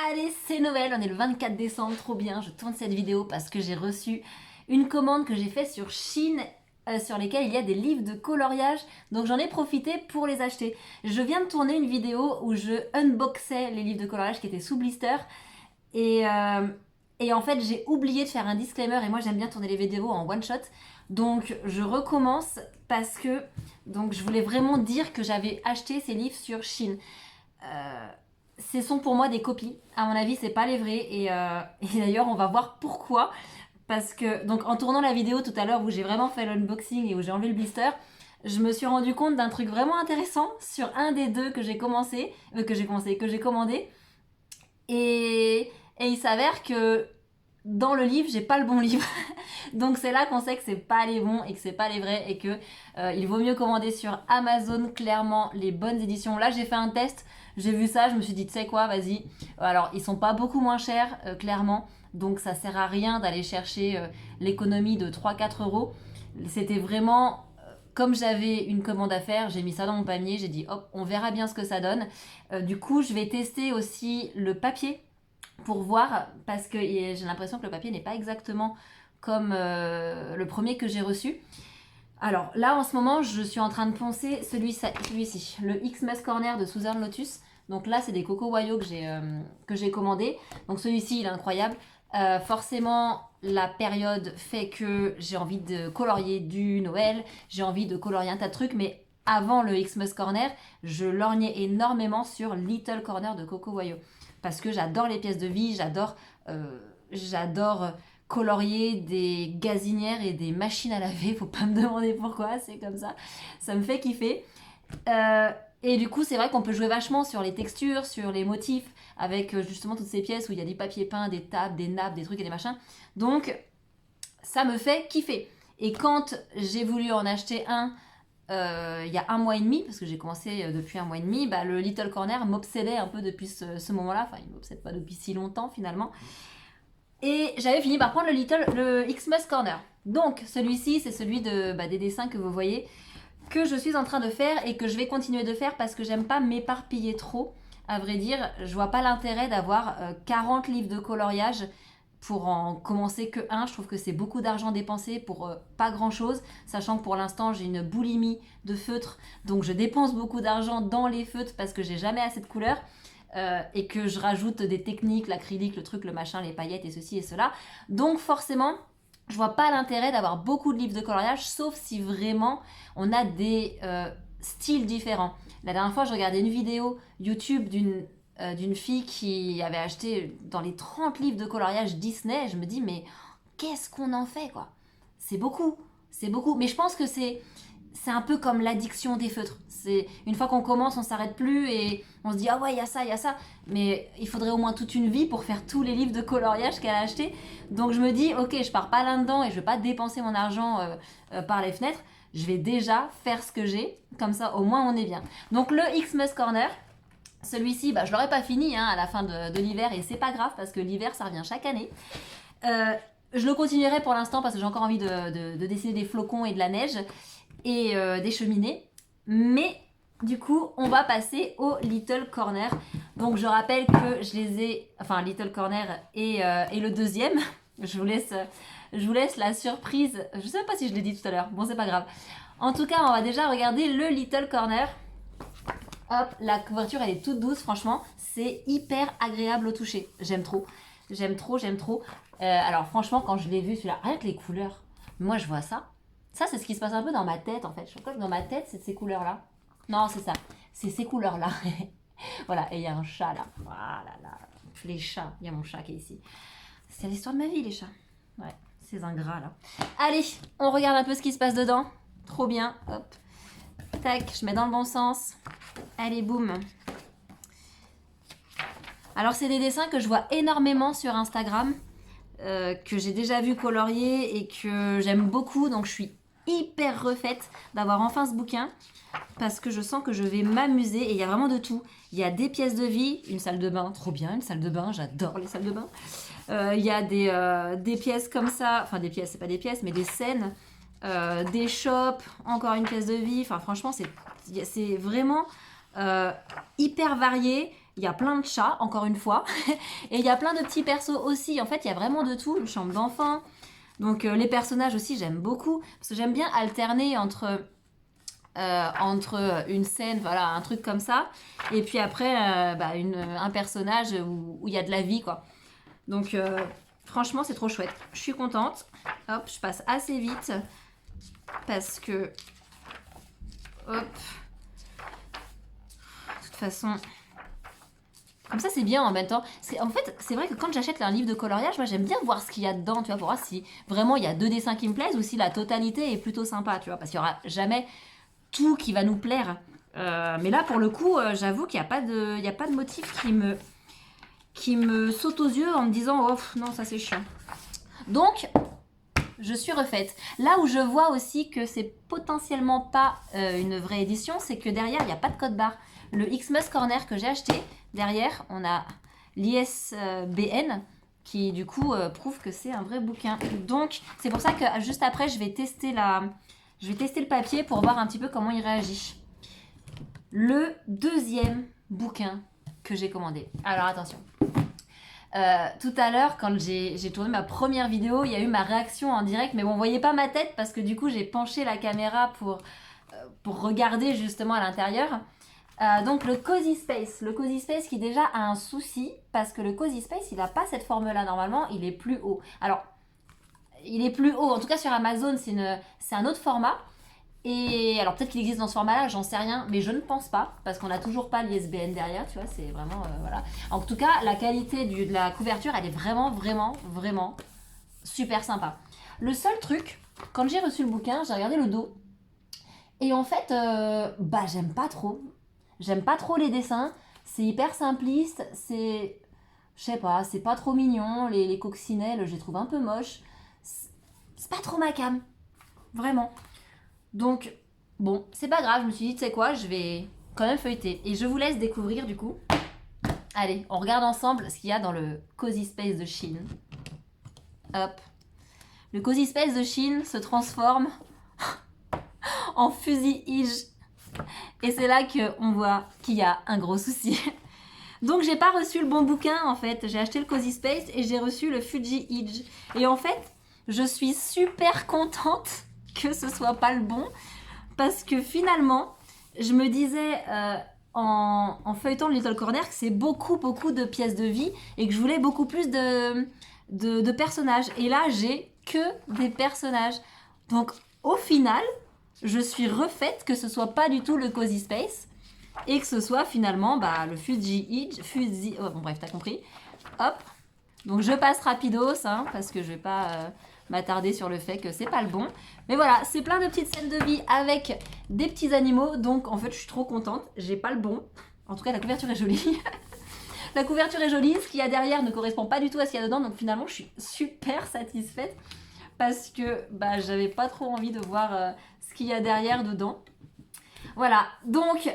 Allez, c'est Noël, on est le 24 décembre, trop bien, je tourne cette vidéo parce que j'ai reçu une commande que j'ai faite sur Shein sur lesquels il y a des livres de coloriage, donc j'en ai profité pour les acheter. Je viens de tourner une vidéo où je unboxais les livres de coloriage qui étaient sous blister et, euh, et en fait j'ai oublié de faire un disclaimer et moi j'aime bien tourner les vidéos en one shot, donc je recommence parce que donc je voulais vraiment dire que j'avais acheté ces livres sur Shein. Euh, Ce sont pour moi des copies. À mon avis, c'est pas les vrais. Et d'ailleurs, on va voir pourquoi. Parce que, donc, en tournant la vidéo tout à l'heure où j'ai vraiment fait l'unboxing et où j'ai enlevé le blister, je me suis rendu compte d'un truc vraiment intéressant sur un des deux que j'ai que j'ai commandé. Et il s'avère que dans le livre, j'ai pas le bon livre. Donc c'est là qu'on sait que c'est pas les bons et que c'est pas les vrais et que il vaut mieux commander sur Amazon clairement les bonnes éditions. Là, j'ai fait un test, j'ai vu ça, je me suis dit tu sais quoi, vas-y. Alors, ils sont pas beaucoup moins chers clairement. Donc ça sert à rien d'aller chercher l'économie de 3-4 euros. C'était vraiment comme j'avais une commande à faire, j'ai mis ça dans mon panier, j'ai dit hop, on verra bien ce que ça donne. Du coup, je vais tester aussi le papier pour voir, parce que j'ai l'impression que le papier n'est pas exactement comme le premier que j'ai reçu. Alors là, en ce moment, je suis en train de poncer celui-ci, le Xmas Corner de Southern Lotus. Donc là, c'est des Coco Wayo que j'ai commandé. Donc celui-ci, il est incroyable. Forcément, la période fait que j'ai envie de colorier du Noël, j'ai envie de colorier un tas de trucs, mais avant le Xmas Corner, je lorgnais énormément sur Little Corner de Coco Wayo parce que j'adore les pièces de vie, j'adore colorier des gazinières et des machines à laver. Faut pas me demander pourquoi, c'est comme ça. Ça me fait kiffer. Et du coup, c'est vrai qu'on peut jouer vachement sur les textures, sur les motifs, avec justement toutes ces pièces où il y a du papier peint, des tables, des nappes, des trucs et des machins. Donc, ça me fait kiffer. Et quand j'ai voulu en acheter un il y a un mois et demi, parce que j'ai commencé depuis un mois et demi, bah, le Little Corner m'obsédait un peu depuis ce moment-là. Enfin, il m'obsède pas depuis si longtemps finalement. Et j'avais fini par prendre le Xmas Corner. Donc, celui-ci, c'est celui des dessins que vous voyez, que je suis en train de faire et que je vais continuer de faire parce que j'aime pas m'éparpiller trop. À vrai dire, je vois pas l'intérêt d'avoir 40 livres de coloriage pour en commencer que un. Je trouve que c'est beaucoup d'argent dépensé pour pas grand chose, sachant que pour l'instant j'ai une boulimie de feutres, donc je dépense beaucoup d'argent dans les feutres parce que j'ai jamais assez de couleurs. Et que je rajoute des techniques, l'acrylique, le truc, le machin, les paillettes et ceci et cela. Donc forcément, je vois pas l'intérêt d'avoir beaucoup de livres de coloriage, sauf si vraiment on a des styles différents. La dernière fois, je regardais une vidéo YouTube d'une fille qui avait acheté dans les 30 livres de coloriage Disney. Je me dis, mais qu'est-ce qu'on en fait, quoi? C'est beaucoup, c'est beaucoup. Mais je pense que c'est un peu comme l'addiction des feutres. C'est une fois qu'on commence, on s'arrête plus et on se dit ah ouais, il y a ça, il y a ça. Mais il faudrait au moins toute une vie pour faire tous les livres de coloriage qu'elle a achetés. Donc je me dis ok, je pars pas là-dedans et je vais pas dépenser mon argent par les fenêtres. Je vais déjà faire ce que j'ai, comme ça au moins on est bien. Donc le Xmas Corner, celui-ci, bah, je l'aurais pas fini à la fin de l'hiver et c'est pas grave parce que l'hiver ça revient chaque année. Je le continuerai pour l'instant parce que j'ai encore envie de dessiner des flocons et de la neige et des cheminées. Mais du coup, on va passer au Little Corner. Donc je rappelle que je les ai, enfin Little Corner et le deuxième. Je vous laisse la surprise. Je sais pas si je l'ai dit tout à l'heure. Bon, c'est pas grave. En tout cas, on va déjà regarder le Little Corner. Hop, la couverture elle est toute douce, franchement, c'est hyper agréable au toucher. J'aime trop, j'aime trop, j'aime trop. Alors franchement, quand je l'ai vu celui-là, rien que les couleurs, moi je vois ça. Ça, c'est ce qui se passe un peu dans ma tête en fait. Je crois que dans ma tête, c'est ces couleurs-là. Non, c'est ça, c'est ces couleurs-là. Voilà, et il y a un chat là. Voilà, là. Les chats, il y a mon chat qui est ici. C'est l'histoire de ma vie, les chats. Ouais, ces ingrats là. Allez, on regarde un peu ce qui se passe dedans. Trop bien, hop. Tac, je mets dans le bon sens. Allez, boum. Alors, c'est des dessins que je vois énormément sur Instagram, que j'ai déjà vu colorier et que j'aime beaucoup. Donc, je suis hyper refaite d'avoir enfin ce bouquin parce que je sens que je vais m'amuser et il y a vraiment de tout. Il y a des pièces de vie, une salle de bain, trop bien, une salle de bain, j'adore les salles de bain. Il y a des pièces comme ça, enfin des pièces, c'est pas des pièces, mais des scènes, des shops, encore une pièce de vie. Enfin, franchement, c'est vraiment hyper varié. Il y a plein de chats, encore une fois. Et il y a plein de petits persos aussi. En fait, il y a vraiment de tout. Une chambre d'enfant. Donc les personnages aussi, j'aime beaucoup. Parce que j'aime bien alterner entre une scène, voilà, un truc comme ça. Et puis après, un personnage où il y a de la vie, quoi. Donc franchement, c'est trop chouette. Je suis contente. Hop, je passe assez vite. Parce que... Hop. De toute façon... Comme ça, c'est bien en même temps. En fait, c'est vrai que quand j'achète un livre de coloriage, moi, j'aime bien voir ce qu'il y a dedans, tu vois, pour voir si vraiment il y a 2 dessins qui me plaisent ou si la totalité est plutôt sympa, tu vois, parce qu'il n'y aura jamais tout qui va nous plaire. Mais là, pour le coup, j'avoue qu'il n'y a pas de motif qui me saute aux yeux en me disant « Oh, non, ça c'est chiant ». Donc, je suis refaite. Là où je vois aussi que c'est potentiellement pas une vraie édition, c'est que derrière, il n'y a pas de code barre. Le Xmas Corner que j'ai acheté, derrière, on a l'ISBN qui du coup prouve que c'est un vrai bouquin. Donc, c'est pour ça que juste après, je vais tester le papier pour voir un petit peu comment il réagit. Le deuxième bouquin que j'ai commandé. Alors, attention. Tout à l'heure, quand j'ai tourné ma première vidéo, il y a eu ma réaction en direct, mais bon, vous voyez pas ma tête parce que du coup, j'ai penché la caméra pour regarder justement à l'intérieur. Donc le Cozy Space. Le Cozy Space qui déjà a un souci parce que le Cozy Space, il n'a pas cette forme-là. Normalement, il est plus haut. Alors, il est plus haut. En tout cas, sur Amazon, c'est un autre format. Et alors, peut-être qu'il existe dans ce format-là, j'en sais rien, mais je ne pense pas parce qu'on n'a toujours pas l'ISBN derrière, tu vois, c'est vraiment... voilà. En tout cas, la qualité de la couverture, elle est vraiment, vraiment, vraiment super sympa. Le seul truc, quand j'ai reçu le bouquin, j'ai regardé le dos. Et en fait, j'aime pas trop. J'aime pas trop les dessins, c'est hyper simpliste, je sais pas, c'est pas trop mignon, les coccinelles, je les trouve un peu moches. C'est pas trop ma came, vraiment. Donc, bon, c'est pas grave, je me suis dit, tu sais quoi, je vais quand même feuilleter. Et je vous laisse découvrir du coup. Allez, on regarde ensemble ce qu'il y a dans le Cozy Space de Shein. Hop. Le Cozy Space de Shein se transforme en fusille-ige. Et c'est là qu'on voit qu'il y a un gros souci. Donc j'ai pas reçu le bon bouquin en fait. J'ai acheté le Cozy Space et j'ai reçu le Fuji Edge. Et en fait, je suis super contente que ce soit pas le bon. Parce que finalement, je me disais en feuilletant le Little Corner que c'est beaucoup de pièces de vie et que je voulais beaucoup plus de personnages. Et là, j'ai que des personnages. Donc au final... je suis refaite, que ce soit pas du tout le Cozy Space et que ce soit finalement le Fuji Edge, oh, bon bref, t'as compris. Hop, donc je passe rapidos parce que je vais pas m'attarder sur le fait que c'est pas le bon. Mais voilà, c'est plein de petites scènes de vie avec des petits animaux, donc en fait je suis trop contente, j'ai pas le bon. En tout cas la couverture est jolie. La couverture est jolie, ce qu'il y a derrière ne correspond pas du tout à ce qu'il y a dedans, donc finalement je suis super satisfaite parce que j'avais pas trop envie de voir ce qu'il y a derrière dedans. Voilà, donc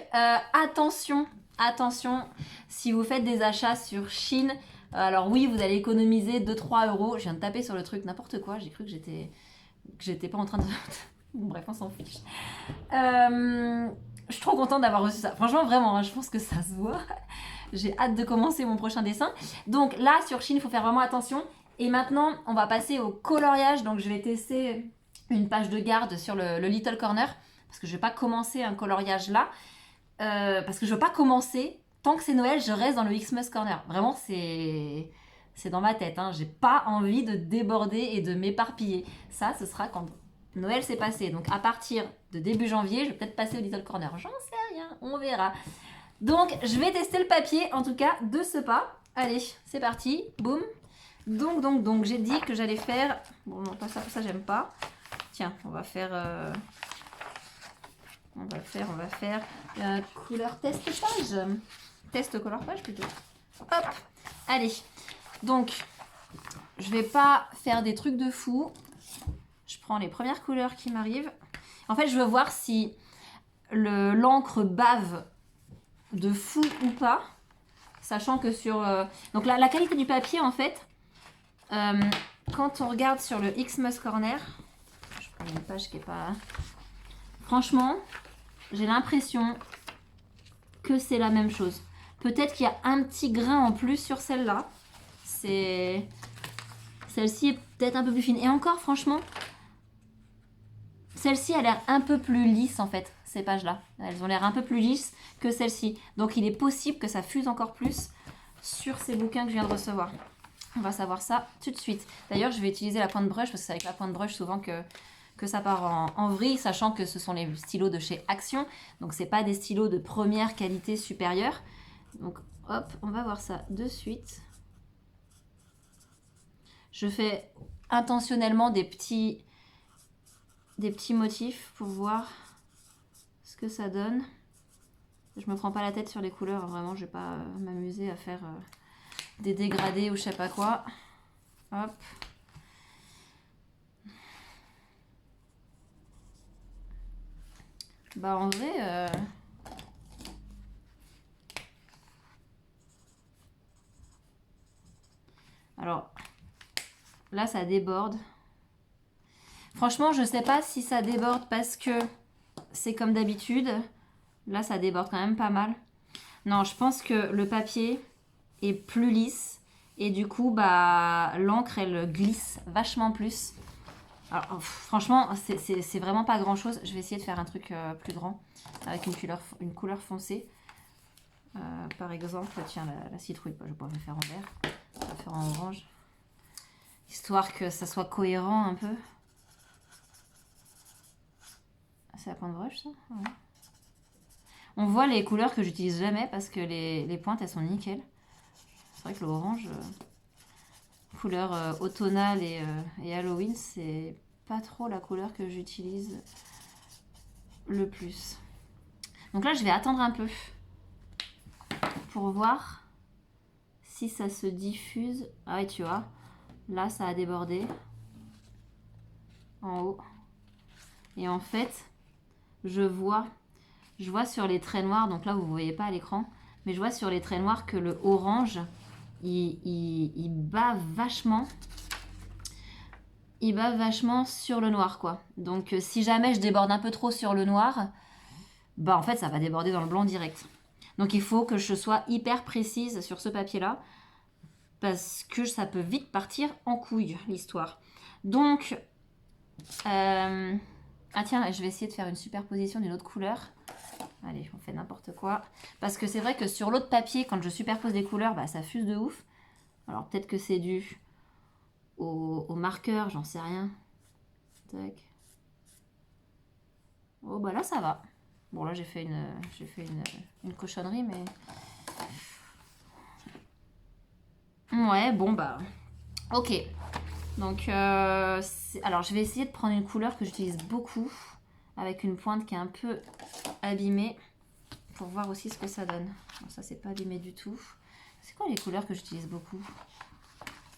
attention, si vous faites des achats sur Shein, alors oui, vous allez économiser 2-3 euros. Je viens de taper sur le truc, n'importe quoi, j'ai cru que j'étais pas en train de... Bon, bref, on s'en fiche. Je suis trop contente d'avoir reçu ça. Franchement, vraiment, je pense que ça se voit. J'ai hâte de commencer mon prochain dessin. Donc là, sur Shein, il faut faire vraiment attention. Et maintenant, on va passer au coloriage. Donc je vais tester une page de garde sur le Little Corner. Parce que je ne vais pas commencer un coloriage là. Parce que je ne veux pas commencer. Tant que c'est Noël, je reste dans le Xmas Corner. Vraiment, c'est dans ma tête. J'ai pas envie de déborder et de m'éparpiller. Ça, ce sera quand Noël s'est passé. Donc à partir de début janvier, je vais peut-être passer au Little Corner. J'en sais rien, on verra. Donc je vais tester le papier, en tout cas, de ce pas. Allez, c'est parti. Boum. Donc j'ai dit que j'allais faire... Bon, non, pas ça, j'aime pas. Tiens, on va faire... couleur test page. Test color page plutôt. Hop. Allez. Donc, je vais pas faire des trucs de fou. Je prends les premières couleurs qui m'arrivent. En fait, je veux voir si l'encre bave de fou ou pas. Sachant que sur... Donc la qualité du papier, en fait... quand on regarde sur le Xmas Corner, je prends une page qui est pas... Franchement, j'ai l'impression que c'est la même chose. Peut-être qu'il y a un petit grain en plus sur celle-là. Celle-ci est peut-être un peu plus fine. Et encore, franchement, celle-ci a l'air un peu plus lisse en fait, ces pages-là. Elles ont l'air un peu plus lisses que celle-ci. Donc il est possible que ça fuse encore plus sur ces bouquins que je viens de recevoir. On va savoir ça tout de suite. D'ailleurs, je vais utiliser la pointe brush parce que c'est avec la pointe brush souvent que ça part en vrille, sachant que ce sont les stylos de chez Action. Donc c'est pas des stylos de première qualité supérieure. Donc hop, on va voir ça de suite. Je fais intentionnellement des petits motifs pour voir ce que ça donne. Je me prends pas la tête sur les couleurs, vraiment, je vais pas m'amuser à faire des dégradés ou je sais pas quoi. Hop. Bah en vrai... Alors, là ça déborde. Franchement, je sais pas si ça déborde parce que c'est comme d'habitude. Là, ça déborde quand même pas mal. Non, je pense que le papier est plus lisse. Et du coup, bah, l'encre, elle glisse vachement plus. Alors, franchement, c'est vraiment pas grand-chose. Je vais essayer de faire un truc plus grand avec une couleur foncée. Par exemple, tiens, la citrouille. Je vais pas le faire en vert. Je vais le faire en orange. Histoire que ça soit cohérent un peu. C'est la pointe brush, ça ouais. On voit les couleurs que j'utilise jamais parce que les pointes, elles sont nickel. C'est vrai que l'orange, couleur automnale et Halloween, c'est pas trop la couleur que j'utilise le plus. Donc là, je vais attendre un peu pour voir si ça se diffuse. Ah oui, tu vois, là, ça a débordé en haut. Et en fait, je vois sur les traits noirs, donc là vous ne voyez pas à l'écran, mais je vois sur les traits noirs que le orange, il bat vachement. Il bat vachement sur le noir, quoi. Donc si jamais je déborde un peu trop sur le noir, bah en fait ça va déborder dans le blanc direct. Donc il faut que je sois hyper précise sur ce papier-là, parce que ça peut vite partir en couille, l'histoire. Donc... Ah tiens, je vais essayer de faire une superposition d'une autre couleur. Allez, on fait n'importe quoi. Parce que c'est vrai que sur l'autre papier, quand je superpose des couleurs, bah, ça fuse de ouf. Alors peut-être que c'est dû au marqueur, j'en sais rien. Tac. Oh bah là ça va. Bon là j'ai fait une cochonnerie, mais... Ouais, bon bah... Ok. Donc, alors je vais essayer de prendre une couleur que j'utilise beaucoup, avec une pointe qui est un peu abîmée, pour voir aussi ce que ça donne. Bon, ça c'est pas abîmé du tout. C'est quoi les couleurs que j'utilise beaucoup?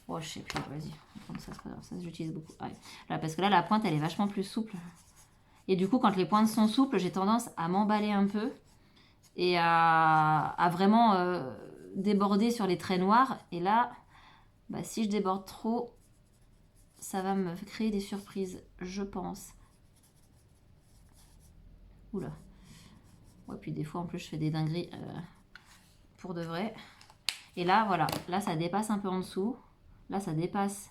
Oh je sais plus, vas-y, on va prendre ça, c'est pas grave, ça j'utilise beaucoup. Ah, ouais. Là, parce que là la pointe elle est vachement plus souple. Et du coup quand les pointes sont souples, j'ai tendance à m'emballer un peu et à vraiment déborder sur les traits noirs. Et là, bah, si je déborde trop, ça va me créer des surprises, je pense. Oula. Ouais, puis des fois, en plus, je fais des dingueries pour de vrai. Et là, voilà. Là, ça dépasse un peu en dessous. Là, ça dépasse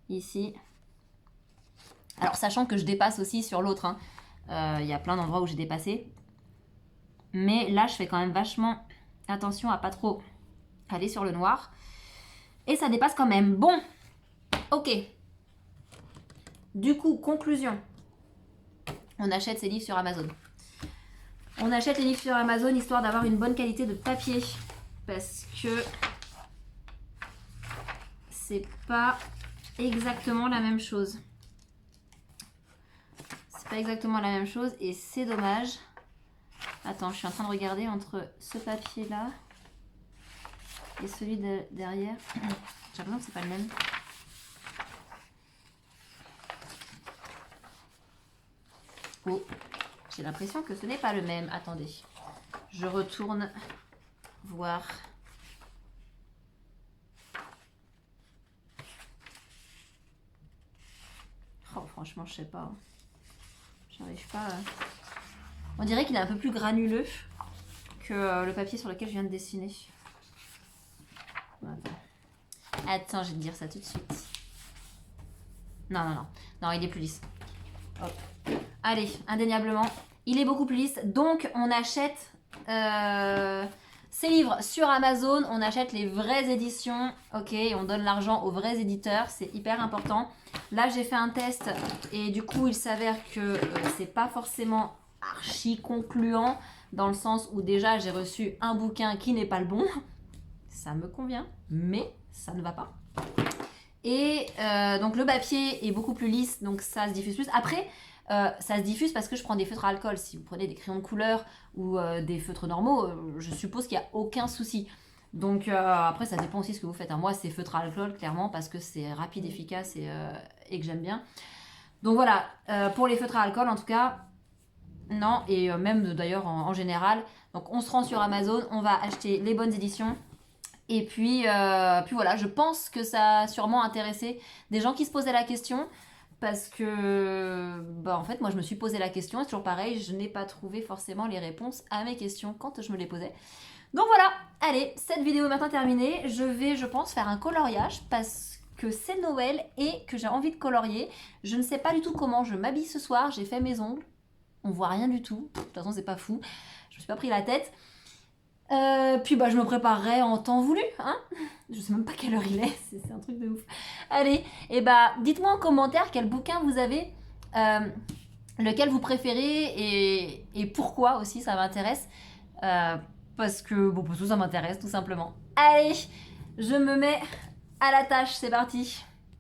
ici. Alors, sachant que je dépasse aussi sur l'autre. Il y a plein d'endroits où j'ai dépassé. Mais là, je fais quand même vachement attention à pas trop aller sur le noir. Et ça dépasse quand même. Bon, ok. Du coup, conclusion. On achète ces livres sur Amazon. On achète les livres sur Amazon histoire d'avoir une bonne qualité de papier. Parce que c'est pas exactement la même chose. C'est pas exactement la même chose et c'est dommage. Attends, je suis en train de regarder entre ce papier-là et celui derrière. J'ai l'impression que c'est pas le même. Oh, j'ai l'impression que ce n'est pas le même. Attendez, je retourne voir. Oh, franchement, je sais pas. J'arrive pas. On dirait qu'il est un peu plus granuleux que le papier sur lequel je viens de dessiner. Attends, je vais te dire ça tout de suite. Non, non, non. Non, il est plus lisse. Hop. Allez, indéniablement, il est beaucoup plus lisse. Donc, on achète ces livres sur Amazon. On achète les vraies éditions. Ok, on donne l'argent aux vrais éditeurs. C'est hyper important. Là, j'ai fait un test et du coup, il s'avère que c'est pas forcément archi concluant dans le sens où déjà, j'ai reçu un bouquin qui n'est pas le bon. Ça me convient, mais ça ne va pas. Et donc le papier est beaucoup plus lisse, donc ça se diffuse plus. Après, ça se diffuse parce que je prends des feutres à alcool. Si vous prenez des crayons de couleur ou des feutres normaux, je suppose qu'il n'y a aucun souci. Donc après, ça dépend aussi de ce que vous faites. Hein. Moi, c'est feutre à alcool, clairement, parce que c'est rapide, efficace et que j'aime bien. Donc voilà, pour les feutres à alcool, en tout cas, non. Et même d'ailleurs, en général. Donc on se rend sur Amazon, on va acheter les bonnes éditions. Et puis voilà, je pense que ça a sûrement intéressé des gens qui se posaient la question parce que, en fait, moi, je me suis posé la question et c'est toujours pareil, je n'ai pas trouvé forcément les réponses à mes questions quand je me les posais. Donc voilà, allez, cette vidéo est maintenant terminée. Je vais, je pense, faire un coloriage parce que c'est Noël et que j'ai envie de colorier. Je ne sais pas du tout comment je m'habille ce soir, j'ai fait mes ongles, on voit rien du tout. De toute façon, c'est pas fou, je me suis pas pris la tête. Puis je me préparerai en temps voulu, hein. Je sais même pas quelle heure il est, c'est un truc de ouf. Allez, et dites-moi en commentaire quel bouquin vous avez, lequel vous préférez et pourquoi aussi, ça m'intéresse. Parce que, parce que ça m'intéresse tout simplement. Allez, je me mets à la tâche, c'est parti.